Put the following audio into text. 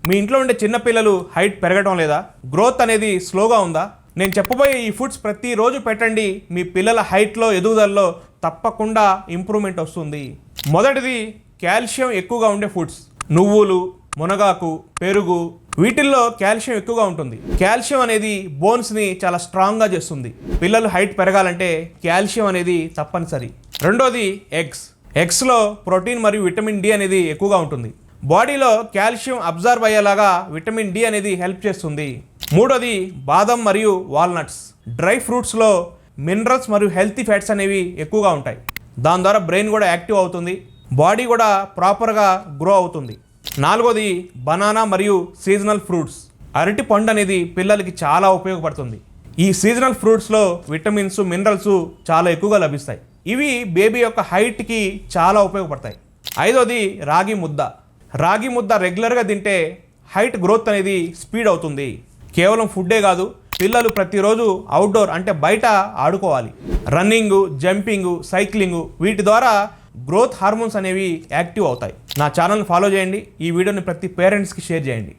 మీ ఇంట్లో ఉండే చిన్నపిల్లలు హైట్ పెరగడం లేదా? గ్రోత్ అనేది స్లోగా ఉందా? నేను చెప్పబోయే ఈ ఫుడ్స్ ప్రతిరోజు పెట్టండి, మీ పిల్లల హైట్లో ఎదుగుదలలో తప్పకుండా ఇంప్రూవ్మెంట్ వస్తుంది. మొదటిది కాల్షియం ఎక్కువగా ఉండే ఫుడ్స్. నువ్వులు, మునగాకు, పెరుగు, వీటిల్లో కాల్షియం ఎక్కువగా ఉంటుంది. కాల్షియం అనేది బోన్స్ని చాలా స్ట్రాంగ్గా చేస్తుంది. పిల్లలు హైట్ పెరగాలంటే కాల్షియం అనేది తప్పనిసరి. రెండోది ఎగ్స్లో ప్రోటీన్ మరియు విటమిన్ డి అనేది ఎక్కువగా ఉంటుంది. బాడీలో కాల్షియం అబ్జర్వ్ అయ్యేలాగా విటమిన్ డి అనేది హెల్ప్ చేస్తుంది. మూడోది బాదం మరియు వాల్నట్స్. డ్రై ఫ్రూట్స్లో మినరల్స్ మరియు హెల్తీ ఫ్యాట్స్ అనేవి ఎక్కువగా ఉంటాయి. దాని ద్వారా బ్రెయిన్ కూడా యాక్టివ్ అవుతుంది, బాడీ కూడా ప్రాపర్గా గ్రో అవుతుంది. నాలుగోది బనానా మరియు సీజనల్ ఫ్రూట్స్. అరటి పండు అనేది పిల్లలకి చాలా ఉపయోగపడుతుంది. ఈ సీజనల్ ఫ్రూట్స్లో విటమిన్స్, మినరల్స్ చాలా ఎక్కువగా లభిస్తాయి. ఇవి బేబీ యొక్క హైట్కి చాలా ఉపయోగపడతాయి. ఐదోది రాగి ముద్ద. రాగి ముద్ద రెగ్యులర్గా తింటే హైట్ గ్రోత్ అనేది స్పీడ్ అవుతుంది. కేవలం ఫుడ్డే కాదు, పిల్లలు ప్రతిరోజు అవుట్డోర్ అంటే బయట ఆడుకోవాలి. రన్నింగ్, జంపింగ్, సైక్లింగ్, వీటి ద్వారా గ్రోత్ హార్మోన్స్ అనేవి యాక్టివ్ అవుతాయి. నా ఛానల్ని ఫాలో చేయండి. ఈ వీడియోని ప్రతి పేరెంట్స్కి షేర్ చేయండి.